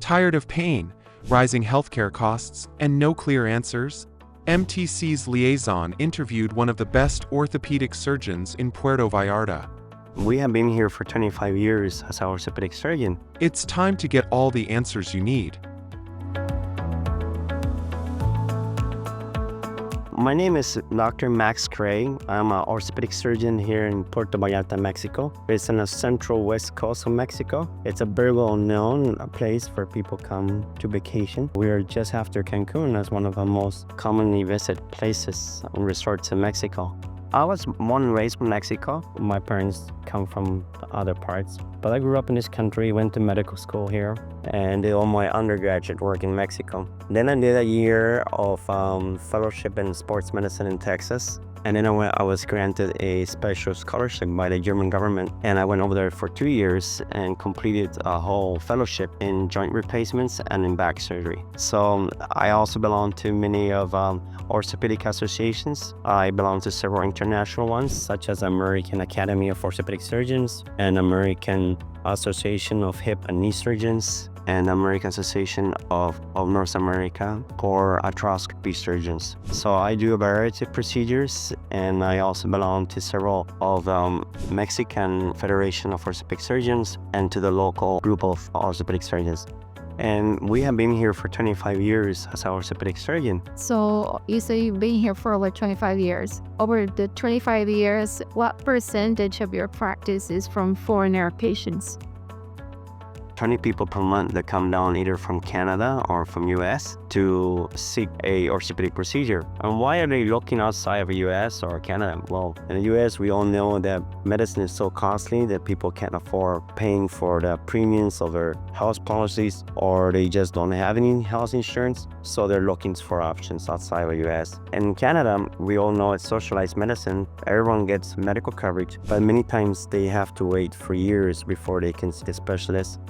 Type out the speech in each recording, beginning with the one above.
Tired of pain, rising healthcare costs, and no clear answers? MTC's Liaison interviewed one of the best orthopedic surgeons in Puerto Vallarta. We have been here for 25 years as an orthopedic surgeon. It's time to get all the answers you need. My name is Dr. Max Greig. I'm an orthopedic surgeon here in Puerto Vallarta, Mexico. It's in the central west coast of Mexico. It's a very well-known place where people come to vacation. We are just after Cancun as one of the most commonly visited places and resorts in Mexico. I was born and raised in Mexico. My parents come from other parts, but I grew up in this country, went to medical school here, and did all my undergraduate work in Mexico. Then I did a year of fellowship in sports medicine in Texas. And then I was granted a special scholarship by the German government. And I went over there for 2 years and completed a whole fellowship in joint replacements and in back surgery. So I also belong to many of orthopedic associations. I belong to several international ones, such as American Academy of Orthopedic Surgeons and American Association of Hip and Knee Surgeons, and American Association of North America for arthroscopy surgeons. So I do a variety of procedures, and I also belong to several of Mexican Federation of Orthopedic Surgeons and to the local group of orthopedic surgeons. And we have been here for 25 years as an orthopedic surgeon. So you say you've been here for over 25 years. Over the 25 years, what percentage of your practice is from foreigner patients? 20 people per month that come down either from Canada or from US to seek a orthopedic procedure. And why are they looking outside of the US or Canada? Well, in the US, we all know that medicine is so costly that people can't afford paying for the premiums of their health policies, or they just don't have any health insurance, so they're looking for options outside of the US. And in Canada, we all know it's socialized medicine. Everyone gets medical coverage, but many times they have to wait for years before they can see a specialist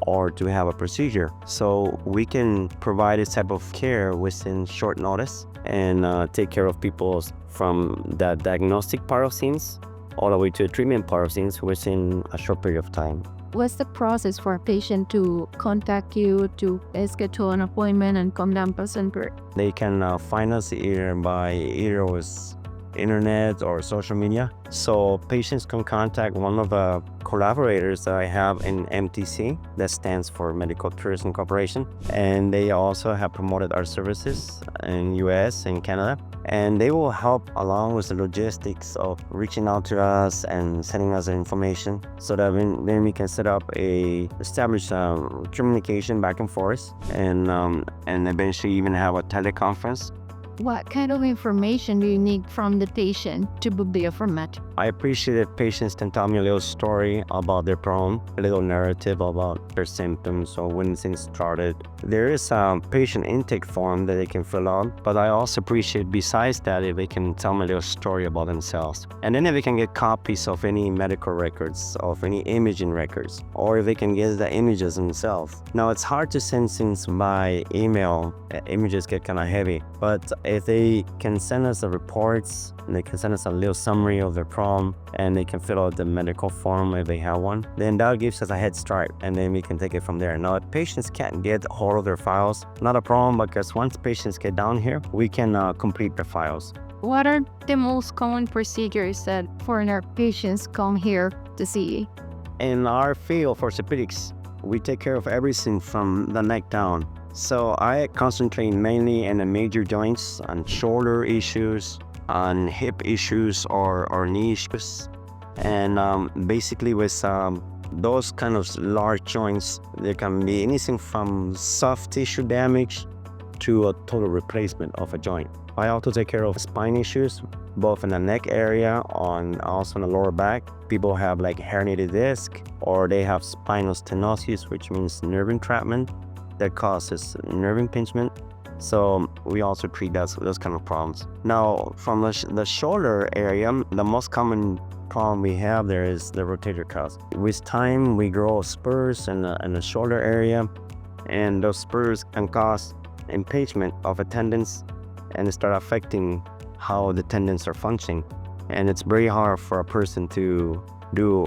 or to have a procedure. So we can provide this type of care within short notice and take care of people from the diagnostic part of things all the way to the treatment part of things within a short period of time. What's the process for a patient to contact you, to schedule an appointment and come down present? They can find us either with internet or social media. So patients can contact one of the collaborators that I have in MTC, that stands for Medical Tourism Corporation, and they also have promoted our services in US and Canada, and they will help along with the logistics of reaching out to us and sending us the information, so that then we can establish communication back and forth, and eventually even have a teleconference. What kind of information do you need from the patient to book the appointment? I appreciate if patients can tell me a little story about their problem, a little narrative about their symptoms or when things started. There is a patient intake form that they can fill out, but I also appreciate besides that if they can tell me a little story about themselves. And then if they can get copies of any medical records, of any imaging records, or if they can get the images themselves. Now it's hard to send things by email. Images get kind of heavy, but if they can send us the reports, and they can send us a little summary of their problem, and they can fill out the medical form if they have one, then that gives us a head start, and then we can take it from there. Now, if patients can't get a hold of their files, not a problem, because once patients get down here, we can complete their files. What are the most common procedures that foreigner patients come here to see? In our field for orthopedics, we take care of everything from the neck down. So I concentrate mainly in the major joints, on shoulder issues, on hip issues or knee issues. And basically with those kind of large joints, there can be anything from soft tissue damage to a total replacement of a joint. I also take care of spine issues, both in the neck area and also in the lower back. People have like herniated disc, or they have spinal stenosis, which means nerve entrapment that causes nerve impingement. So we also treat those kind of problems. Now, from the shoulder area, the most common problem we have there is the rotator cuff. With time, we grow spurs in the shoulder area, and those spurs can cause impingement of a tendons and start affecting how the tendons are functioning. And it's very hard for a person to do,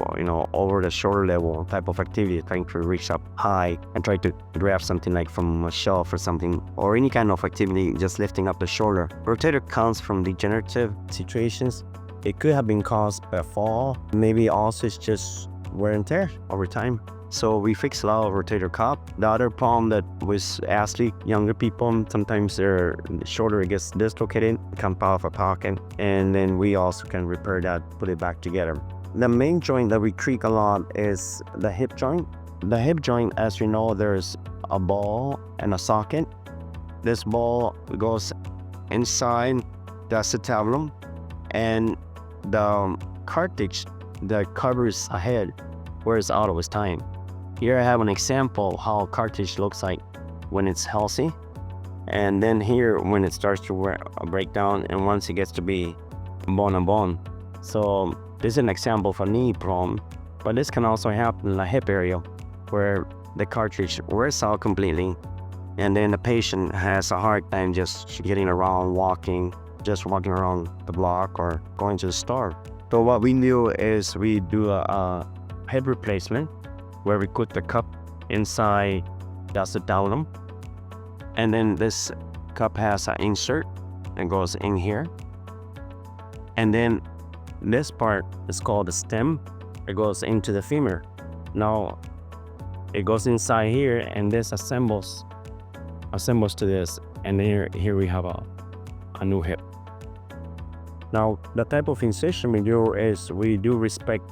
over the shoulder level type of activity, trying to reach up high and try to grab something like from a shelf or something, or any kind of activity, just lifting up the shoulder. Rotator comes from degenerative situations. It could have been caused by a fall. Maybe also it's just wear and tear over time. So we fix a lot of rotator cuff. The other problem that with athlete, younger people, sometimes their shoulder gets dislocated, come out of a pocket, and then we also can repair that, put it back together. The main joint that we creak a lot is the hip joint. The hip joint, as you know, there's a ball and a socket. This ball goes inside the acetabulum, and the cartilage that covers a head wears out over time. Here I have an example of how cartilage looks like when it's healthy, and then here when it starts to break down, and once it gets to be bone on bone. So this is an example of a knee problem, but this can also happen in the hip area where the cartilage wears out completely, and then the patient has a hard time just getting around, just walking around the block or going to the store. So what we do is we do a hip replacement where we put the cup inside the acetabulum, and then this cup has an insert and goes in here, and then this part is called the stem. It goes into the femur. Now it goes inside here, and this assembles to this, and here we have a new hip. Now the type of incision we do is we do respect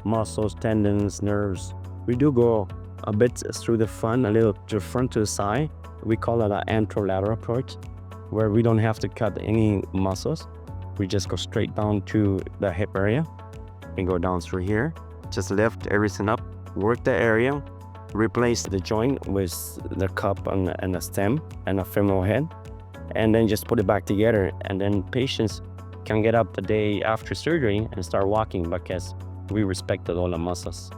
muscles, tendons, nerves. We do go a bit through the front, a little to the front to the side. We call it an anterolateral approach, where we don't have to cut any muscles. We just go straight down to the hip area and go down through here. Just lift everything up, work the area, replace the joint with the cup and the stem and a femoral head, and then just put it back together. And then patients can get up the day after surgery and start walking because we respected all the muscles.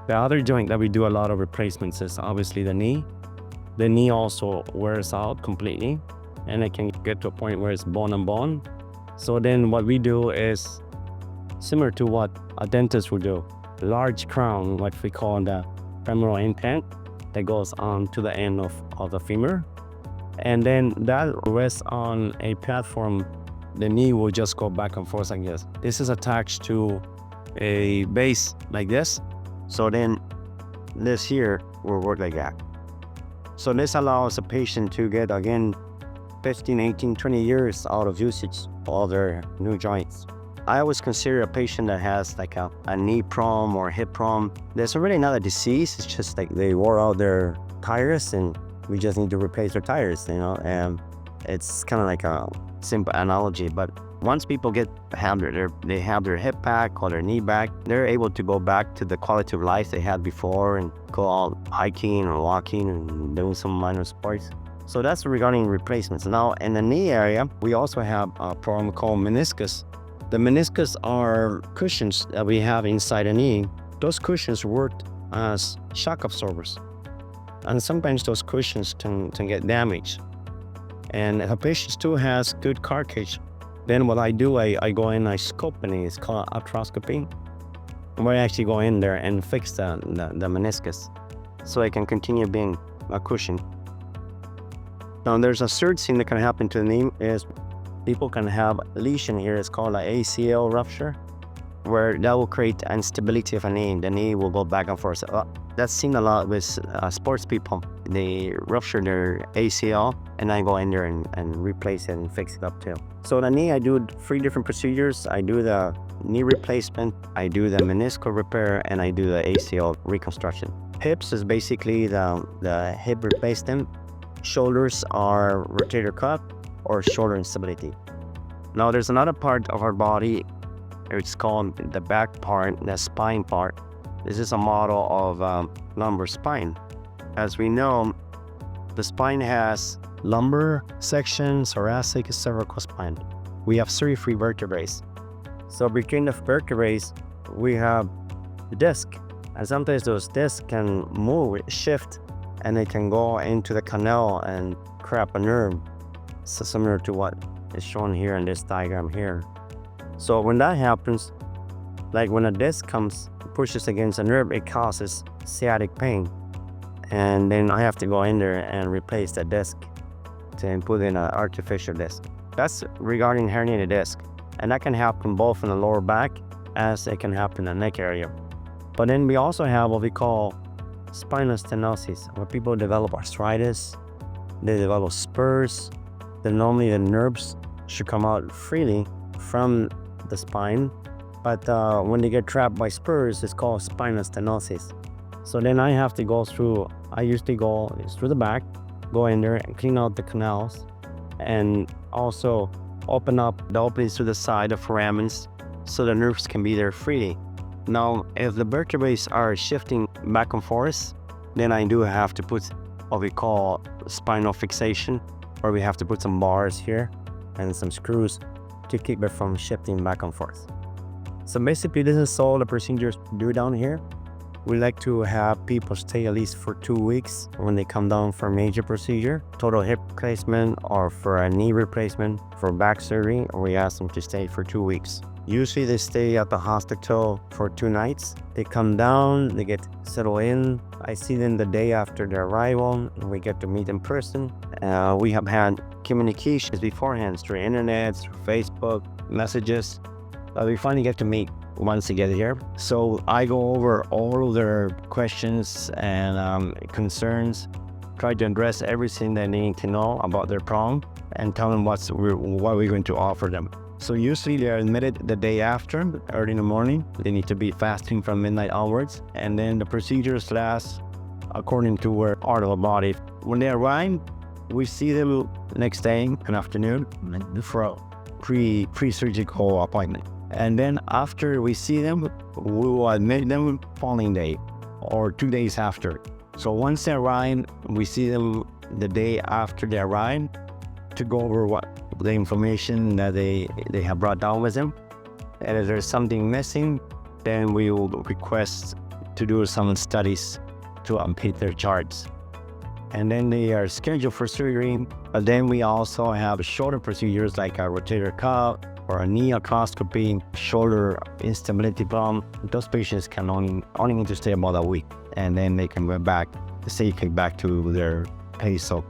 The other joint that we do a lot of replacements is obviously the knee. The knee also wears out completely, and it can get to a point where it's bone on bone. So then what we do is similar to what a dentist would do. Large crown, what we call the femoral implant, that goes on to the end of the femur. And then that rests on a platform. The knee will just go back and forth like this. This is attached to a base like this. So then this here will work like that. So this allows a patient to get, again, 15, 18, 20 years out of usage of their new joints. I always consider a patient that has like a knee problem or hip problem. There's already not a disease. It's just like they wore out their tires and we just need to replace their tires, and it's kind of like a simple analogy. But once people have their hip back or their knee back, they're able to go back to the quality of life they had before and go out hiking or walking and doing some minor sports. So that's regarding replacements. Now in the knee area, we also have a problem called meniscus. The meniscus are cushions that we have inside the knee. Those cushions work as shock absorbers, and sometimes those cushions can get damaged. And if a patient still has good cartilage, then what I do, I go in, I scope the knee. It's called arthroscopy, where I actually go in there and fix the meniscus so it can continue being a cushion. Now there's a third thing that can happen to the knee is people can have a lesion here. It's called an ACL rupture, where that will create instability of a knee. The knee will go back and forth. That's seen a lot with sports people. They rupture their ACL, and I go in there and replace it and fix it up too. So the knee, I do 3 different procedures. I do the knee replacement, I do the meniscal repair, and I do the ACL reconstruction. Hips is basically the hip replacement. Shoulders are rotator cuff or shoulder instability. Now there's another part of our body. It's called the back part, the spine part. This is a model of lumbar spine. As we know, the spine has lumbar section, thoracic, cervical spine. We have 3 vertebrae. So between the vertebrae, we have the disc. And sometimes those discs can move, shift, and they can go into the canal and crap a nerve. So similar to what is shown here in this diagram here. So when that happens, Like when a disc pushes against a nerve, it causes sciatic pain. And then I have to go in there and replace the disc to put in an artificial disc. That's regarding herniated disc. And that can happen both in the lower back as it can happen in the neck area. But then we also have what we call spinal stenosis, where people develop arthritis, they develop spurs. Then normally the nerves should come out freely from the spine. But when they get trapped by spurs, it's called spinal stenosis. So then I usually go through the back, go in there and clean out the canals, and also open up the openings to the side of foramens so the nerves can be there freely. Now, if the vertebrae are shifting back and forth, then I do have to put what we call spinal fixation, where we have to put some bars here and some screws to keep it from shifting back and forth. So basically, this is all the procedures we do down here. We like to have people stay at least for 2 weeks when they come down for a major procedure, total hip replacement, or for a knee replacement, for back surgery, or we ask them to stay for 2 weeks. Usually they stay at the hospital for 2 nights. They come down, they get settled in. I see them the day after their arrival, and we get to meet in person. We have had communications beforehand through internet, through Facebook, messages. We finally get to meet once they get here. So I go over all of their questions and concerns, try to address everything they need to know about their problem, and tell them what we're going to offer them. So usually they are admitted the day after, early in the morning. They need to be fasting from midnight onwards. And then the procedures last according to where part of the body. When they arrive, we see them next day in afternoon for a pre-surgical appointment. And then after we see them, we will admit them following day or 2 days after. So once they arrive, we see them the day after they arrive to go over what the information that they have brought down with them. And if there's something missing, then we will request to do some studies to update their charts. And then they are scheduled for surgery. But then we also have shorter procedures like a rotator cuff or a knee arthroscopy, shoulder instability problem. Those patients can only need to stay about a week, and then they can go back safely back to their pace of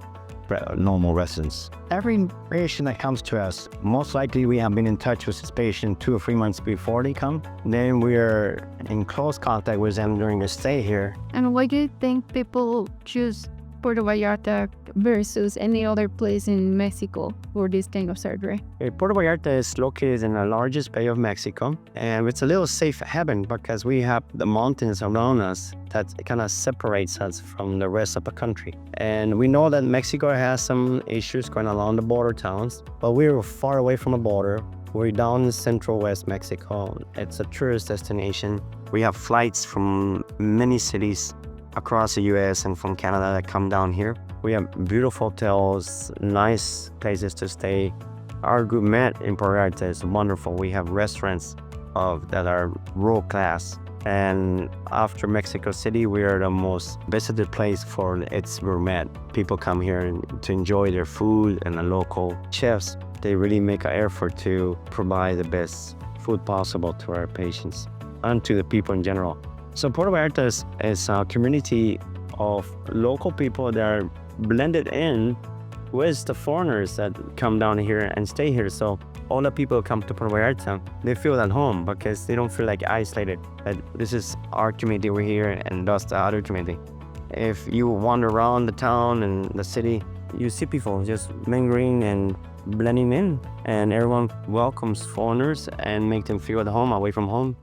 normal residence. Every patient that comes to us, most likely we have been in touch with this patient 2 or 3 months before they come. Then we're in close contact with them during the stay here. And why do you think people choose Puerto Vallarta versus any other place in Mexico for this kind of surgery? Puerto Vallarta is located in the largest bay of Mexico, and it's a little safe haven because we have the mountains around us that kind of separates us from the rest of the country. And we know that Mexico has some issues going along the border towns, but we're far away from the border. We're down in central west Mexico. It's a tourist destination. We have flights from many cities across the US and from Canada that come down here. We have beautiful hotels, nice places to stay. Our gourmet in Puerto Vallarta is wonderful. We have restaurants that are world class. And after Mexico City, we are the most visited place for its gourmet. People come here to enjoy their food, and the local chefs, they really make an effort to provide the best food possible to our patients and to the people in general. So Puerto Vallarta is a community of local people that are blended in with the foreigners that come down here and stay here. So all the people who come to Puerto Vallarta, they feel at home because they don't feel like isolated. That this is our community, we're here, and that's the other community. If you wander around the town and the city, you see people just mingling and blending in, and everyone welcomes foreigners and make them feel at home away from home.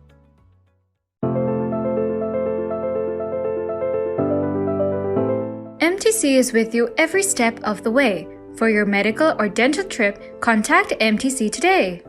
MTC is with you every step of the way. For your medical or dental trip, contact MTC today.